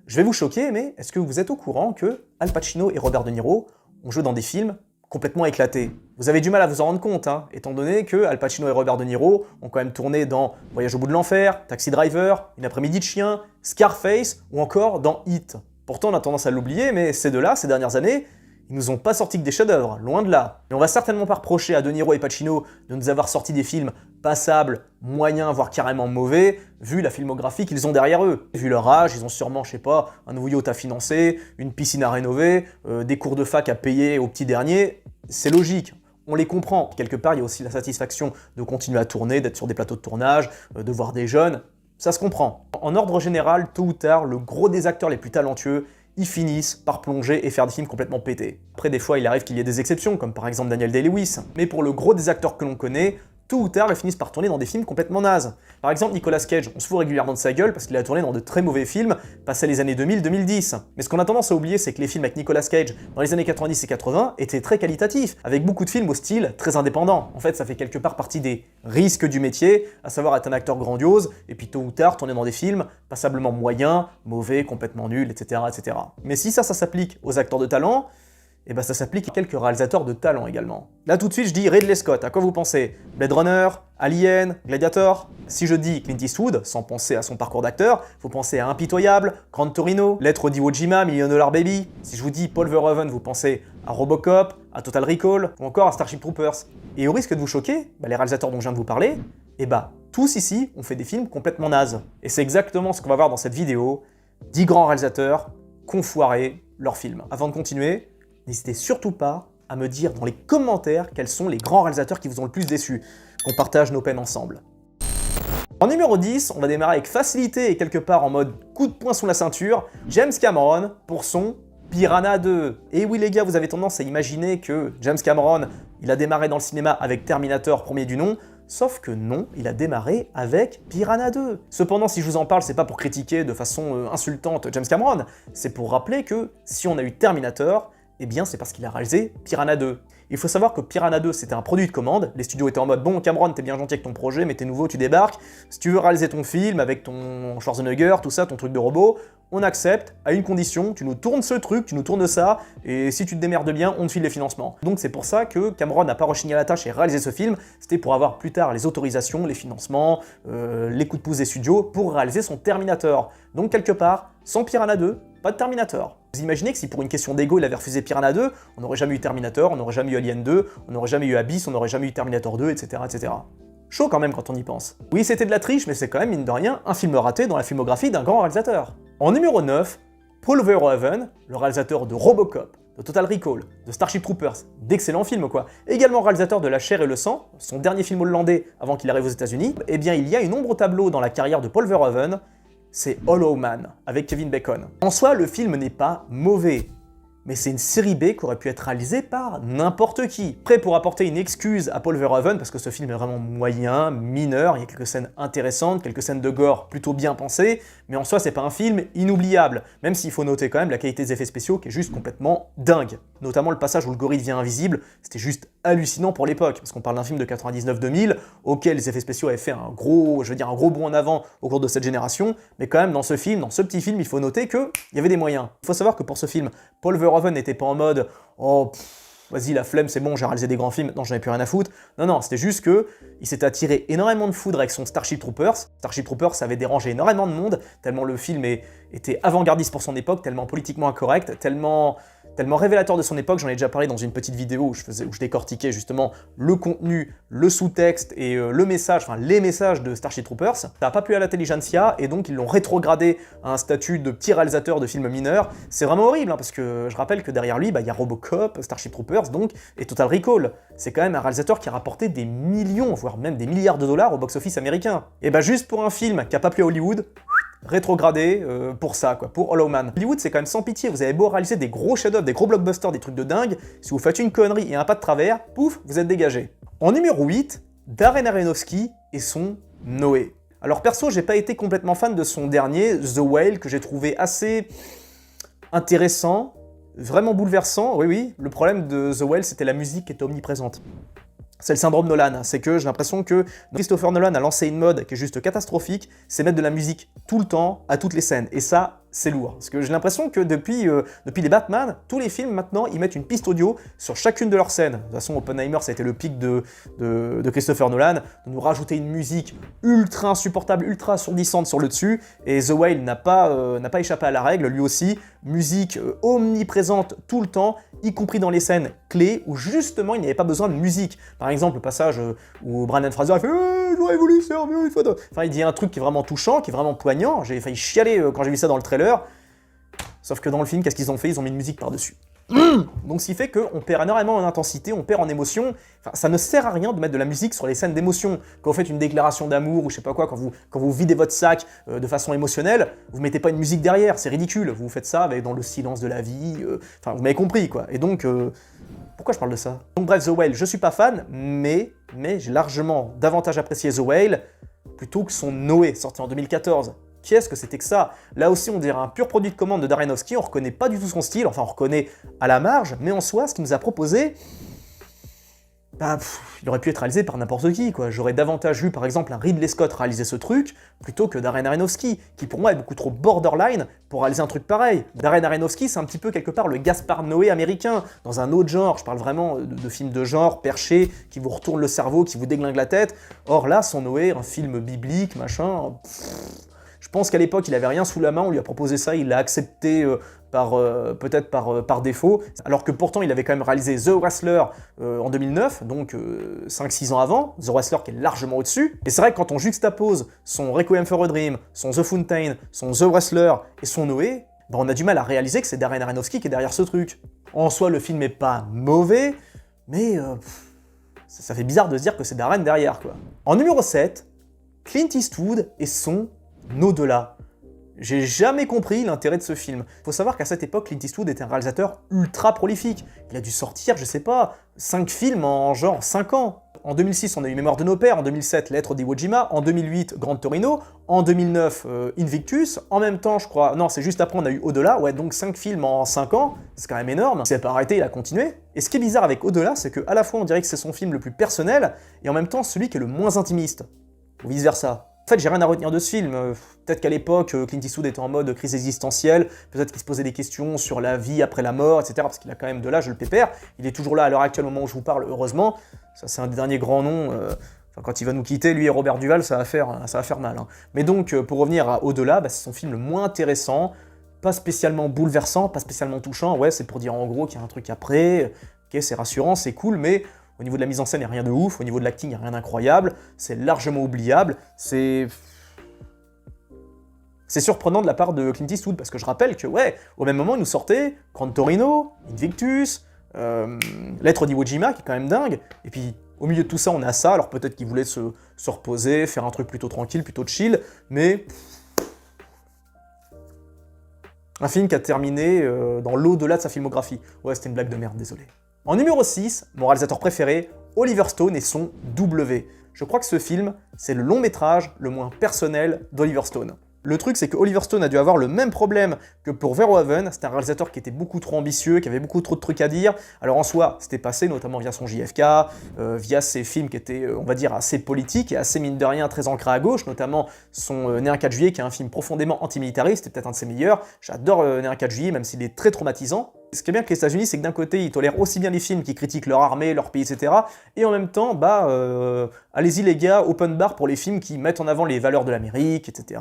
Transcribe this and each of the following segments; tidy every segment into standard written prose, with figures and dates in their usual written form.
Je vais vous choquer, mais est-ce que vous êtes au courant que Al Pacino et Robert De Niro ont joué dans des films complètement éclatés? Vous avez du mal à vous en rendre compte, hein, étant donné que Al Pacino et Robert De Niro ont quand même tourné dans Voyage au bout de l'enfer, Taxi Driver, Une après-midi de chien, Scarface ou encore dans Heat. Pourtant, on a tendance à l'oublier, mais ces deux-là, ces dernières années, ils nous ont pas sorti que des chefs-d'œuvre, loin de là. Et on va certainement pas reprocher à De Niro et Pacino de nous avoir sorti des films passables, moyens, voire carrément mauvais, vu la filmographie qu'ils ont derrière eux. Vu leur âge, ils ont sûrement, je sais pas, un nouveau yacht à financer, une piscine à rénover, des cours de fac à payer aux petits derniers. C'est logique. On les comprend. Quelque part, il y a aussi la satisfaction de continuer à tourner, d'être sur des plateaux de tournage, de voir des jeunes. Ça se comprend. En ordre général, tôt ou tard, le gros des acteurs les plus talentueux, ils finissent par plonger et faire des films complètement pétés. Après, des fois, il arrive qu'il y ait des exceptions, comme par exemple Daniel Day-Lewis. Mais pour le gros des acteurs que l'on connaît, tôt ou tard, ils finissent par tourner dans des films complètement nazes. Par exemple, Nicolas Cage, on se fout régulièrement de sa gueule parce qu'il a tourné dans de très mauvais films, passés les années 2000-2010. Mais ce qu'on a tendance à oublier, c'est que les films avec Nicolas Cage dans les années 90 et 80 étaient très qualitatifs, avec beaucoup de films au style très indépendant. En fait, ça fait quelque part partie des risques du métier, à savoir être un acteur grandiose, et puis tôt ou tard tourner dans des films passablement moyens, mauvais, complètement nuls, etc. etc. Mais si ça s'applique aux acteurs de talent, et ben ça s'applique à quelques réalisateurs de talent également. Là tout de suite je dis Ridley Scott, à quoi vous pensez? Blade Runner, Alien, Gladiator? Si je dis Clint Eastwood, sans penser à son parcours d'acteur, vous pensez à Impitoyable, Gran Torino, Lettre d'Iwo Jima, Million Dollar Baby? Si je vous dis Paul Verhoeven, vous pensez à Robocop, à Total Recall, ou encore à Starship Troopers? Et au risque de vous choquer, les réalisateurs dont je viens de vous parler, tous ici ont fait des films complètement nazes. Et c'est exactement ce qu'on va voir dans cette vidéo, 10 grands réalisateurs qui ont foiré leurs films. Avant de continuer, n'hésitez surtout pas à me dire dans les commentaires quels sont les grands réalisateurs qui vous ont le plus déçu, qu'on partage nos peines ensemble. En numéro 10, on va démarrer avec facilité et quelque part en mode coup de poing sous la ceinture, James Cameron pour son Piranha 2. Et oui les gars, vous avez tendance à imaginer que James Cameron, il a démarré dans le cinéma avec Terminator premier du nom, sauf que non, il a démarré avec Piranha 2. Cependant, si je vous en parle, c'est pas pour critiquer de façon insultante James Cameron, c'est pour rappeler que si on a eu Terminator, eh bien c'est parce qu'il a réalisé Piranha 2. Il faut savoir que Piranha 2 c'était un produit de commande, les studios étaient en mode bon Cameron t'es bien gentil avec ton projet mais t'es nouveau, tu débarques, si tu veux réaliser ton film avec ton Schwarzenegger, tout ça, ton truc de robot, on accepte, à une condition, tu nous tournes ce truc, tu nous tournes ça, et si tu te démerdes bien, on te file les financements. Donc c'est pour ça que Cameron n'a pas rechigné à la tâche et réalisé ce film, c'était pour avoir plus tard les autorisations, les financements, les coups de pouce des studios pour réaliser son Terminator. Donc quelque part, sans Piranha 2, pas de Terminator. Vous imaginez que si pour une question d'ego il avait refusé Piranha 2, on n'aurait jamais eu Terminator, on n'aurait jamais eu Alien 2, on n'aurait jamais eu Abyss, on n'aurait jamais eu Terminator 2, etc. etc. Chaud quand même quand on y pense. Oui, c'était de la triche, mais c'est quand même, mine de rien, un film raté dans la filmographie d'un grand réalisateur. En numéro 9, Paul Verhoeven, le réalisateur de Robocop, de Total Recall, de Starship Troopers, d'excellents films quoi, également réalisateur de La chair et le sang, son dernier film hollandais avant qu'il arrive aux États-Unis, eh bien il y a une ombre au tableau dans la carrière de Paul Verhoeven, c'est Hollow Man, avec Kevin Bacon. En soi, le film n'est pas mauvais, mais c'est une série B qui aurait pu être réalisée par n'importe qui. Prêt pour apporter une excuse à Paul Verhoeven, parce que ce film est vraiment moyen, mineur, il y a quelques scènes intéressantes, quelques scènes de gore plutôt bien pensées, mais en soi c'est pas un film inoubliable, même s'il faut noter quand même la qualité des effets spéciaux qui est juste complètement dingue. Notamment le passage où le gorille devient invisible, c'était juste hallucinant pour l'époque, parce qu'on parle d'un film de 99-2000, auquel les effets spéciaux avaient fait un gros bond en avant au cours de cette génération, mais quand même dans ce film, dans ce petit film, il faut noter qu'il y avait des moyens. Il faut savoir que pour ce film, Paul Verhoeven n'était pas en mode « Oh, vas-y, la flemme, c'est bon, j'ai réalisé des grands films, maintenant j'en ai plus rien à foutre ». Non, non, c'était juste que il s'était attiré énormément de foudre avec son Starship Troopers. Starship Troopers, ça avait dérangé énormément de monde, tellement le film était avant-gardiste pour son époque, tellement politiquement incorrect, tellement révélateur de son époque. J'en ai déjà parlé dans une petite vidéo où je décortiquais justement le contenu, le sous-texte et le message, enfin les messages de Starship Troopers. Ça n'a pas plu à l'intelligentsia et donc ils l'ont rétrogradé à un statut de petit réalisateur de films mineurs. C'est vraiment horrible parce que je rappelle que derrière lui, il y a Robocop, Starship Troopers donc, et Total Recall. C'est quand même un réalisateur qui a rapporté des millions, voire même des milliards de dollars au box-office américain. Et juste pour un film qui n'a pas plu à Hollywood, rétrogradé pour ça, pour Hollow Man. Hollywood, c'est quand même sans pitié, vous avez beau réaliser des gros chefs-d'œuvre, des gros blockbusters, des trucs de dingue, si vous faites une connerie et un pas de travers, pouf, vous êtes dégagé. En numéro 8, Darren Aronofsky et son Noé. Alors perso, j'ai pas été complètement fan de son dernier, The Whale, que j'ai trouvé assez intéressant, vraiment bouleversant, oui, le problème de The Whale, c'était la musique qui était omniprésente. C'est le syndrome Nolan, c'est que j'ai l'impression que Christopher Nolan a lancé une mode qui est juste catastrophique, c'est mettre de la musique tout le temps, à toutes les scènes. Et ça, c'est lourd. Parce que j'ai l'impression que depuis les Batman, tous les films maintenant, ils mettent une piste audio sur chacune de leurs scènes. De toute façon, Oppenheimer, ça a été le pic de Christopher Nolan, de nous rajouter une musique ultra insupportable, ultra assourdissante sur le dessus, et The Whale n'a pas échappé à la règle, lui aussi, musique omniprésente tout le temps, y compris dans les scènes clés où justement il n'y avait pas besoin de musique. Par exemple, le passage où Brandon Fraser il fait j'aurais voulu servir une photo. Enfin, il dit un truc qui est vraiment touchant, qui est vraiment poignant. J'ai failli chialer quand j'ai vu ça dans le trailer. Sauf que dans le film, qu'est-ce qu'ils ont fait? Ils ont mis une musique par-dessus. Donc ce qui fait qu'on perd énormément en intensité, on perd en émotion. Enfin, ça ne sert à rien de mettre de la musique sur les scènes d'émotion. Quand vous faites une déclaration d'amour ou je sais pas quoi, quand vous videz votre sac de façon émotionnelle, vous mettez pas une musique derrière, c'est ridicule. Vous faites ça dans le silence de la vie. Enfin, vous m'avez compris quoi. Et donc, pourquoi je parle de ça? Donc bref, The Whale, je suis pas fan, mais j'ai largement davantage apprécié The Whale plutôt que son Noé, sorti en 2014. Qu'est-ce que c'était que ça? Là aussi, on dirait un pur produit de commande de Darren Aronofsky, on reconnaît pas du tout son style, enfin on reconnaît à la marge, mais en soi, ce qu'il nous a proposé, il aurait pu être réalisé par n'importe qui, quoi. J'aurais davantage vu, par exemple, un Ridley Scott réaliser ce truc, plutôt que Darren Aronofsky, qui pour moi est beaucoup trop borderline pour réaliser un truc pareil. Darren Aronofsky, c'est un petit peu quelque part le Gaspard Noé américain, dans un autre genre, je parle vraiment de films de genre, perchés, qui vous retournent le cerveau, qui vous déglinguent la tête. Or là, son Noé, un film biblique, machin... Je pense qu'à l'époque, il avait rien sous la main, on lui a proposé ça, il l'a accepté peut-être par défaut, alors que pourtant il avait quand même réalisé The Wrestler en 2009, donc 5-6 ans avant, The Wrestler qui est largement au-dessus. Et c'est vrai que quand on juxtapose son Requiem for a Dream, son The Fountain, son The Wrestler et son Noé, on a du mal à réaliser que c'est Darren Aronofsky qui est derrière ce truc. En soi, le film est pas mauvais, mais ça fait bizarre de se dire que c'est Darren derrière, quoi. En numéro 7, Clint Eastwood et son Au-delà. J'ai jamais compris l'intérêt de ce film. Faut savoir qu'à cette époque, Clint Eastwood était un réalisateur ultra prolifique. Il a dû sortir, je sais pas, 5 films en genre 5 ans. En 2006, on a eu Mémoire de nos pères, en 2007, Lettres d'Iwo Jima, en 2008, Grand Torino, en 2009, Invictus, en même temps, je crois, non, c'est juste après, on a eu Au-delà, ouais, donc 5 films en 5 ans, c'est quand même énorme. Il s'est pas arrêté, il a continué. Et ce qui est bizarre avec Au-delà, c'est qu'à la fois, on dirait que c'est son film le plus personnel, et en même temps, celui qui est le moins intimiste, ou vice-versa. En fait, j'ai rien à retenir de ce film. Peut-être qu'à l'époque, Clint Eastwood était en mode crise existentielle, peut-être qu'il se posait des questions sur la vie après la mort, etc. Parce qu'il a quand même de l'âge, le pépère. Il est toujours là à l'heure actuelle, au moment où je vous parle, heureusement. Ça, c'est un des derniers grands noms. Quand il va nous quitter, lui et Robert Duvall, ça va faire mal. Hein. Mais donc, pour revenir à Au-delà, c'est son film le moins intéressant, pas spécialement bouleversant, pas spécialement touchant. Ouais, c'est pour dire en gros qu'il y a un truc après. Ok, c'est rassurant, c'est cool, mais... Au niveau de la mise en scène, il n'y a rien de ouf. Au niveau de l'acting, il n'y a rien d'incroyable. C'est largement oubliable. C'est surprenant de la part de Clint Eastwood, parce que je rappelle que, ouais, au même moment, il nous sortait Grand Torino, Invictus, Lettres d'Iwo Jima, qui est quand même dingue. Et puis, au milieu de tout ça, on a ça. Alors peut-être qu'il voulait se reposer, faire un truc plutôt tranquille, plutôt chill, mais... Un film qui a terminé dans l'au-delà de sa filmographie. Ouais, c'était une blague de merde, désolé. En numéro 6, mon réalisateur préféré, Oliver Stone et son W. Je crois que ce film, c'est le long métrage le moins personnel d'Oliver Stone. Le truc, c'est que Oliver Stone a dû avoir le même problème que pour Verhoeven. C'était un réalisateur qui était beaucoup trop ambitieux, qui avait beaucoup trop de trucs à dire. Alors en soi, c'était passé, notamment via son JFK, via ses films qui étaient, on va dire, assez politiques et assez, mine de rien, très ancrés à gauche, notamment son Né un 4 juillet, qui est un film profondément antimilitariste, c'est peut-être un de ses meilleurs. J'adore Né un 4 juillet, même s'il est très traumatisant. Ce qui est bien avec les États-Unis, c'est que d'un côté, ils tolèrent aussi bien les films qui critiquent leur armée, leur pays, etc. Et en même temps, allez-y les gars, open bar pour les films qui mettent en avant les valeurs de l'Amérique, etc.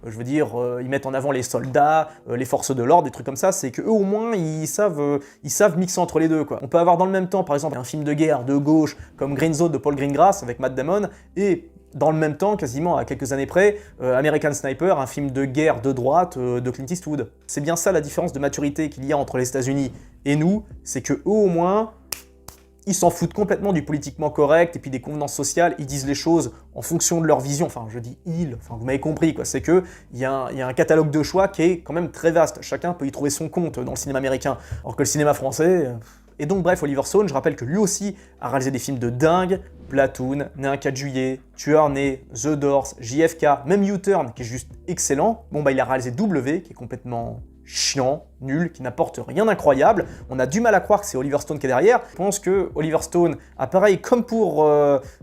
Je veux dire, ils mettent en avant les soldats, les forces de l'ordre, des trucs comme ça. C'est qu'eux, au moins, ils savent mixer entre les deux, quoi. On peut avoir dans le même temps, par exemple, un film de guerre de gauche, comme Green Zone de Paul Greengrass, avec Matt Damon, et... dans le même temps, quasiment à quelques années près, American Sniper, un film de guerre de droite de Clint Eastwood. C'est bien ça la différence de maturité qu'il y a entre les États-Unis et nous, c'est que eux au moins, ils s'en foutent complètement du politiquement correct et puis des convenances sociales, ils disent les choses en fonction de leur vision, enfin je dis vous m'avez compris quoi, c'est que il y a un catalogue de choix qui est quand même très vaste, chacun peut y trouver son compte dans le cinéma américain, alors que le cinéma français... Et donc bref, Oliver Stone, je rappelle que lui aussi a réalisé des films de dingue, Platoon, Né un 4 juillet, Tueur né, The Doors, JFK, même U-Turn, qui est juste excellent. Il a réalisé W, qui est complètement chiant, nul, qui n'apporte rien d'incroyable. On a du mal à croire que c'est Oliver Stone qui est derrière. Je pense que Oliver Stone, pareil, comme pour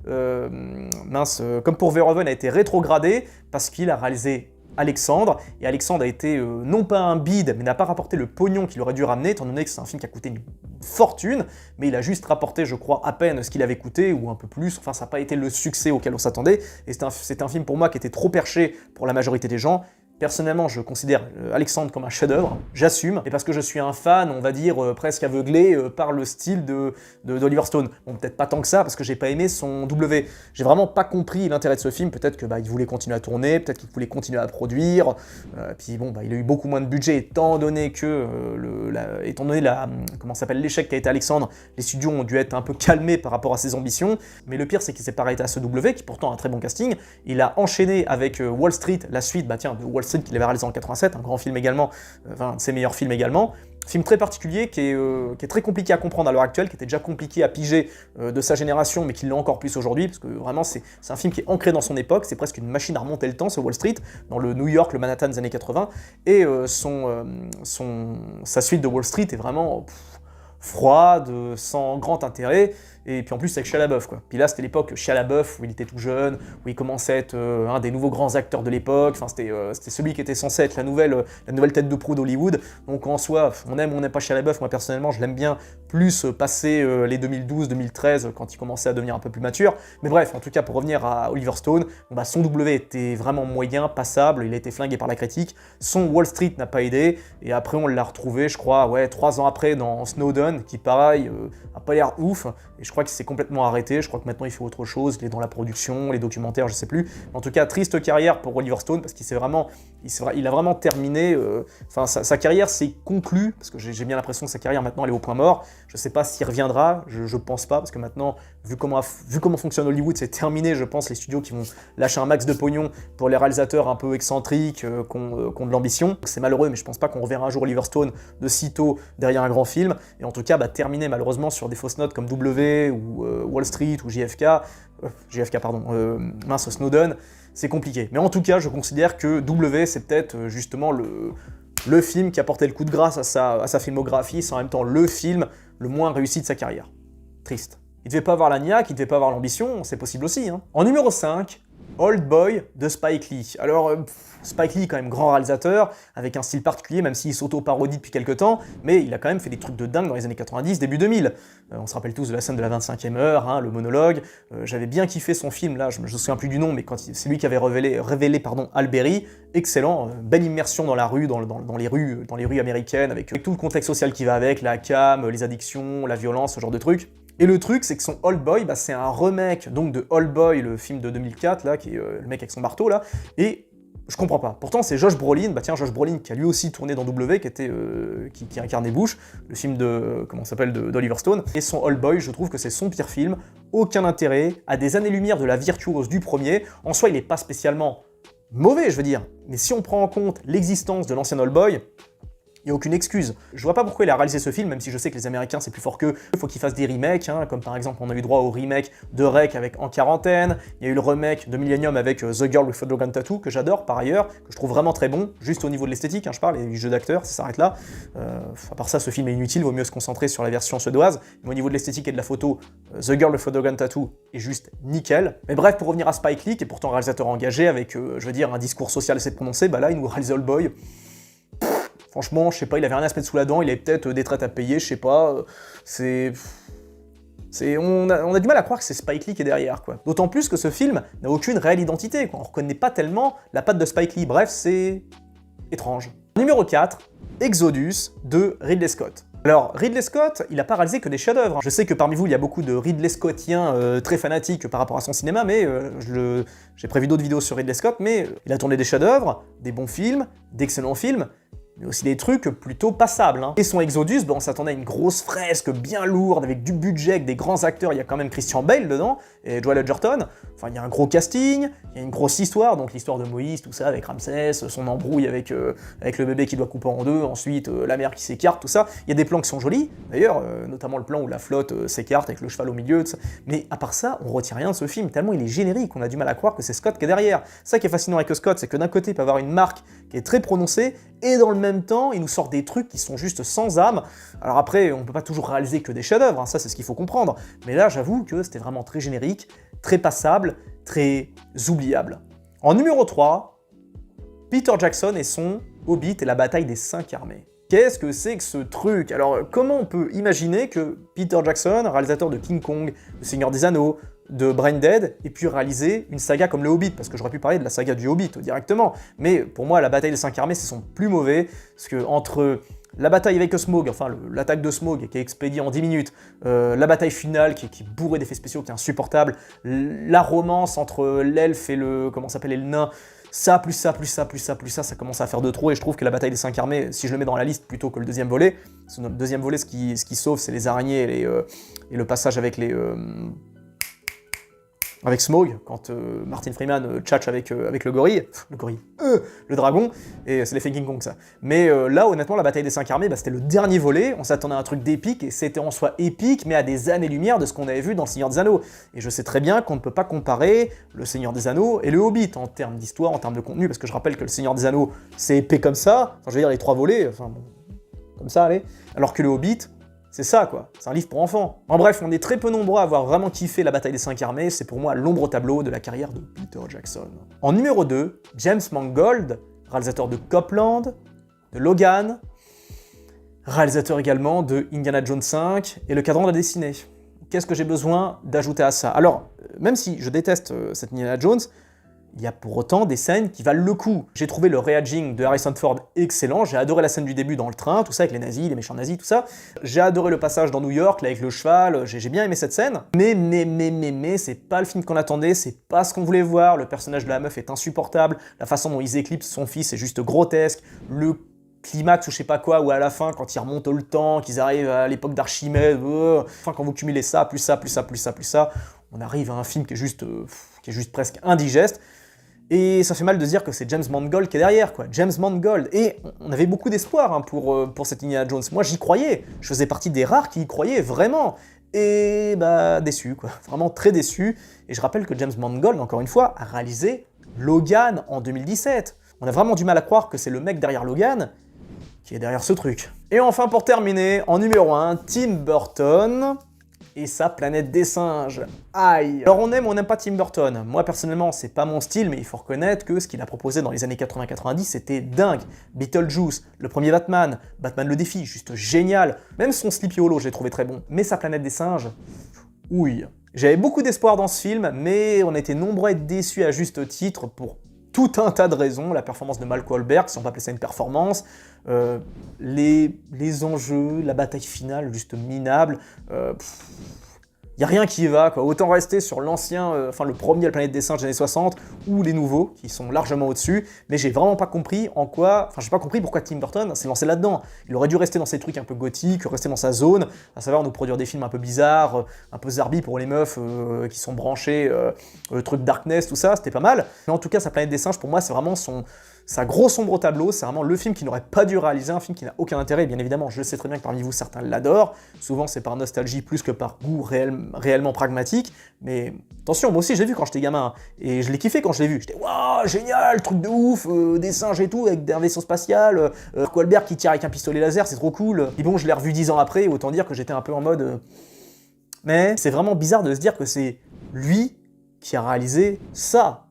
Verhoeven, a été rétrogradé, parce qu'il a réalisé Alexandre, et Alexandre a été non pas un bide, mais n'a pas rapporté le pognon qu'il aurait dû ramener, étant donné que c'est un film qui a coûté une fortune, mais il a juste rapporté, je crois, à peine ce qu'il avait coûté, ou un peu plus, enfin ça n'a pas été le succès auquel on s'attendait, et c'est un film pour moi qui était trop perché pour la majorité des gens. Personnellement, je considère Alexandre comme un chef-d'œuvre, j'assume, et parce que je suis un fan, on va dire, presque aveuglé par le style d'Oliver Stone. Bon, peut-être pas tant que ça, parce que j'ai pas aimé son W. J'ai vraiment pas compris l'intérêt de ce film, peut-être que il voulait continuer à tourner, peut-être qu'il voulait continuer à produire, puis bon, il a eu beaucoup moins de budget, étant donné que, comment s'appelle, l'échec qu'a été Alexandre, les studios ont dû être un peu calmés par rapport à ses ambitions, mais le pire c'est qu'il s'est pas arrêté à ce W, qui pourtant a un très bon casting, il a enchaîné avec Wall Street, la suite, de Wall Street qu'il avait réalisé en 87, un grand film également, un de ses meilleurs films également. Film très particulier qui est très compliqué à comprendre à l'heure actuelle, qui était déjà compliqué à piger de sa génération, mais qui l'est encore plus aujourd'hui, parce que vraiment c'est un film qui est ancré dans son époque, c'est presque une machine à remonter le temps, ce Wall Street, dans le New York, le Manhattan des années 80, et sa suite de Wall Street est vraiment froide, sans grand intérêt, et puis en plus avec Shia LaBeouf, quoi. Puis là c'était l'époque Shia LaBeouf où il était tout jeune, où il commençait à être un des nouveaux grands acteurs de l'époque, enfin c'était celui qui était censé être la nouvelle tête de proue d'Hollywood, donc en soi, on aime ou on n'aime pas Shia LaBeouf, moi personnellement je l'aime bien plus passer les 2012-2013 quand il commençait à devenir un peu plus mature, mais bref, en tout cas pour revenir à Oliver Stone, son W était vraiment moyen, passable, il a été flingué par la critique, son Wall Street n'a pas aidé, et après on l'a retrouvé, je crois, 3 ans après dans Snowden, qui pareil, a pas l'air ouf, et je crois qu'il s'est complètement arrêté, je crois que maintenant il fait autre chose, il est dans la production, les documentaires, je sais plus. Mais en tout cas, triste carrière pour Oliver Stone, parce qu'il a vraiment terminé, sa carrière s'est conclue, parce que j'ai bien l'impression que sa carrière maintenant elle est au point mort, je sais pas s'il reviendra, je pense pas, parce que maintenant, vu comment fonctionne Hollywood, c'est terminé, je pense, les studios qui vont lâcher un max de pognon pour les réalisateurs un peu excentriques, qui ont de l'ambition. C'est malheureux, mais je pense pas qu'on reverra un jour Oliver Stone de sitôt derrière un grand film, et en tout cas, terminé malheureusement sur des fausses notes comme W, ou Wall Street, ou Snowden, c'est compliqué. Mais en tout cas, je considère que W, c'est peut-être justement le film qui a porté le coup de grâce à sa filmographie, c'est en même temps le film le moins réussi de sa carrière. Triste. Il devait pas avoir la niaque, il devait pas avoir l'ambition, c'est possible aussi. Hein. En numéro 5, Old Boy de Spike Lee. Alors, Spike Lee est quand même grand réalisateur, avec un style particulier, même s'il s'auto-parodie depuis quelques temps, mais il a quand même fait des trucs de dingue dans les années 90, début 2000. On se rappelle tous de la scène de la 25e heure, hein, le monologue. J'avais bien kiffé son film, là, je me souviens plus du nom, mais c'est lui qui avait révélé Alberi. Excellent, belle immersion dans la rue, dans les rues américaines, avec tout le contexte social qui va avec, la cam, les addictions, la violence, ce genre de trucs. Et le truc, c'est que son Old Boy, c'est un remake donc de Old Boy, le film de 2004, là, qui est le mec avec son marteau, là, et je comprends pas. Pourtant, c'est Josh Brolin, Josh Brolin qui a lui aussi tourné dans W, qui incarnait Bush, le film d'Oliver Stone, et son Old Boy, je trouve que c'est son pire film, aucun intérêt, à des années-lumière de la virtuose du premier, en soi, il est pas spécialement mauvais, je veux dire, mais si on prend en compte l'existence de l'ancien Old Boy, il n'y a aucune excuse. Je vois pas pourquoi il a réalisé ce film, même si je sais que les Américains c'est plus fort qu'eux. Il faut qu'ils fassent des remakes, hein, comme par exemple on a eu droit au remake de Rec avec En Quarantaine, il y a eu le remake de Millennium avec The Girl with the Dragon Tattoo, que j'adore par ailleurs, que je trouve vraiment très bon, juste au niveau de l'esthétique, hein, je parle, et du jeu d'acteur, ça s'arrête là. À part ça, ce film est inutile, vaut mieux se concentrer sur la version suédoise, mais au niveau de l'esthétique et de la photo, The Girl with the Dragon Tattoo est juste nickel. Mais bref, pour revenir à Spike Lee, qui est pourtant un réalisateur engagé avec, je veux dire, un discours social assez prononcé, là il nous réalise Old Boy. Franchement, je sais pas, il avait rien à se mettre sous la dent, il avait peut-être des traites à payer, je sais pas, on a du mal à croire que c'est Spike Lee qui est derrière, quoi. D'autant plus que ce film n'a aucune réelle identité, quoi. On reconnaît pas tellement la patte de Spike Lee, bref, c'est étrange. Numéro 4, Exodus de Ridley Scott. Alors, Ridley Scott, il n'a pas réalisé que des chefs-d'œuvre. Je sais que parmi vous, il y a beaucoup de Ridley Scottiens très fanatiques par rapport à son cinéma, mais j'ai prévu d'autres vidéos sur Ridley Scott, mais il a tourné des chefs-d'œuvre, des bons films, d'excellents films, mais aussi des trucs plutôt passables. Hein. Et son Exodus, on s'attendait à une grosse fresque bien lourde, avec du budget, avec des grands acteurs, il y a quand même Christian Bale dedans, et Joel Edgerton, enfin il y a un gros casting, il y a une grosse histoire, donc l'histoire de Moïse, tout ça, avec Ramsès, son embrouille avec le bébé qui doit couper en deux, ensuite la mère qui s'écarte, tout ça. Il y a des plans qui sont jolis, d'ailleurs, notamment le plan où la flotte s'écarte avec le cheval au milieu, tout ça. Mais à part ça, on retient rien de ce film, tellement il est générique, on a du mal à croire que c'est Scott qui est derrière. Ça qui est fascinant avec Scott, c'est que d'un côté, il peut avoir une marque qui est très prononcée, et dans le même temps, il nous sort des trucs qui sont juste sans âme. Alors après, on peut pas toujours réaliser que des chefs-d'œuvre, hein, ça c'est ce qu'il faut comprendre. Mais là, j'avoue que c'était vraiment très générique, très passable, très oubliable. En numéro 3, Peter Jackson et son Hobbit et la bataille des 5 armées. Qu'est-ce que c'est que ce truc? Alors, comment on peut imaginer que Peter Jackson, réalisateur de King Kong, Le Seigneur des Anneaux, de Brain Dead, ait pu réaliser une saga comme le Hobbit? Parce que j'aurais pu parler de la saga du Hobbit directement. Mais pour moi, la bataille des 5 armées, c'est son plus mauvais, parce que entre la bataille avec Smaug, enfin l'attaque de Smaug qui est expédiée en 10 minutes, la bataille finale qui est bourrée d'effets spéciaux, qui est insupportable, la romance entre l'elfe et le... comment s'appelle, et le nain, ça, plus ça, plus ça, plus ça, plus ça commence à faire de trop, et je trouve que la bataille des 5 armées, si je le mets dans la liste plutôt que le deuxième volet, parce que le deuxième volet, ce qui sauve, c'est les araignées et le passage avec les... avec Smaug, quand Martin Freeman tchatche avec le gorille, le dragon, et c'est l'effet King Kong ça. Mais là, honnêtement, la bataille des 5 armées, c'était le dernier volet, on s'attendait à un truc d'épique, et c'était en soi épique, mais à des années-lumière de ce qu'on avait vu dans Le Seigneur des Anneaux. Et je sais très bien qu'on ne peut pas comparer Le Seigneur des Anneaux et le Hobbit, en termes d'histoire, en termes de contenu, parce que je rappelle que Le Seigneur des Anneaux, c'est épais comme ça, enfin je veux dire les 3 volets, enfin bon, comme ça, allez, alors que le Hobbit, c'est ça, quoi. C'est un livre pour enfants. En bref, on est très peu nombreux à avoir vraiment kiffé la bataille des 5 armées, c'est pour moi l'ombre au tableau de la carrière de Peter Jackson. En numéro 2, James Mangold, réalisateur de Copland, de Logan, réalisateur également de Indiana Jones 5 et Le Cadran de la destinée. Qu'est-ce que j'ai besoin d'ajouter à ça? Alors, même si je déteste cette Indiana Jones, il y a pour autant des scènes qui valent le coup. J'ai trouvé le réaging de Harrison Ford excellent, j'ai adoré la scène du début dans le train, tout ça avec les nazis, les méchants nazis, tout ça. J'ai adoré le passage dans New York, là avec le cheval, j'ai bien aimé cette scène. Mais, c'est pas le film qu'on attendait, c'est pas ce qu'on voulait voir, le personnage de la meuf est insupportable, la façon dont ils éclipsent son fils est juste grotesque, le climax ou je sais pas quoi, ou à la fin, quand ils remontent le temps, qu'ils arrivent à l'époque d'Archimède, enfin quand vous cumulez ça, plus ça, plus ça, plus ça, plus ça, on arrive à un film qui est juste presque indigeste. Et ça fait mal de se dire que c'est James Mangold qui est derrière, quoi. James Mangold. Et on avait beaucoup d'espoir pour cette Indiana Jones. Moi, j'y croyais. Je faisais partie des rares qui y croyaient, vraiment. Et bah, déçu, quoi. Vraiment très déçu. Et je rappelle que James Mangold, encore une fois, a réalisé Logan en 2017. On a vraiment du mal à croire que c'est le mec derrière Logan qui est derrière ce truc. Et enfin, pour terminer, en numéro 1, Tim Burton et sa Planète des Singes. Aïe. Alors on aime ou on n'aime pas Tim Burton. Moi personnellement c'est pas mon style, mais il faut reconnaître que ce qu'il a proposé dans les années 80-90 c'était dingue. Beetlejuice, le premier Batman, Batman le défi, juste génial. Même son Sleepy Hollow je l'ai trouvé très bon. Mais sa Planète des Singes, ouille. J'avais beaucoup d'espoir dans ce film, mais on était nombreux à être déçus à juste titre pour tout un tas de raisons. La performance de Mark Wahlberg, si on peut appeler ça une performance, les enjeux, la bataille finale juste minable, y a rien qui y va, quoi. Autant rester sur l'ancien, le premier La Planète des Singes des années 60, ou les nouveaux, qui sont largement au-dessus, mais j'ai vraiment pas compris j'ai pas compris pourquoi Tim Burton s'est lancé là-dedans. Il aurait dû rester dans ces trucs un peu gothiques, rester dans sa zone, à savoir nous produire des films un peu bizarres, un peu zarbi pour les meufs qui sont branchées, le truc Darkness, tout ça, c'était pas mal. Mais en tout cas, sa Planète des Singes, pour moi, c'est vraiment sa grosse ombre au tableau, c'est vraiment le film qui n'aurait pas dû réaliser, un film qui n'a aucun intérêt, bien évidemment, je sais très bien que parmi vous, certains l'adorent, souvent c'est par nostalgie plus que par goût réellement pragmatique, mais attention, moi aussi je l'ai vu quand j'étais gamin, et je l'ai kiffé quand je l'ai vu, j'étais waouh, génial, truc de ouf, des singes et tout, avec un vaisseau spatial, Wahlberg qui tire avec un pistolet laser, c'est trop cool, et bon, je l'ai revu 10 ans après, autant dire que j'étais un peu en mode... Mais c'est vraiment bizarre de se dire que c'est lui qui a réalisé ça.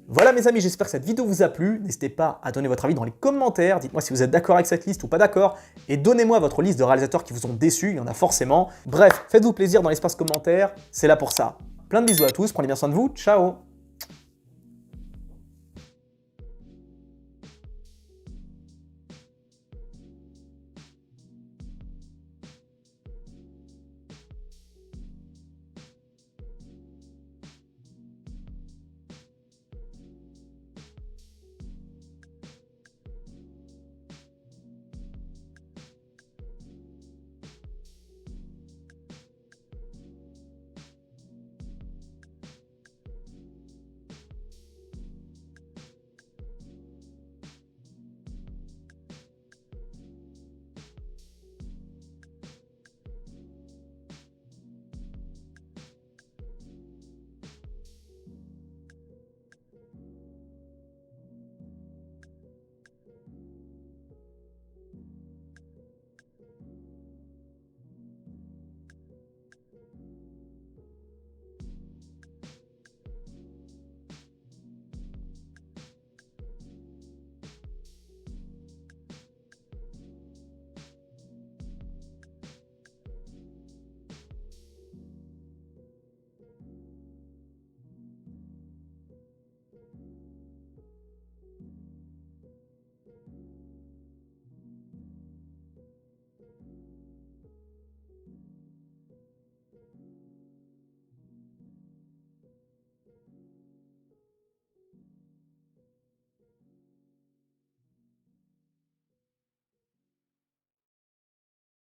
Voilà mes amis, j'espère que cette vidéo vous a plu, n'hésitez pas à donner votre avis dans les commentaires, dites-moi si vous êtes d'accord avec cette liste ou pas d'accord, et donnez-moi votre liste de réalisateurs qui vous ont déçu, il y en a forcément. Bref, faites-vous plaisir dans l'espace commentaire, c'est là pour ça. Plein de bisous à tous, prenez bien soin de vous, ciao.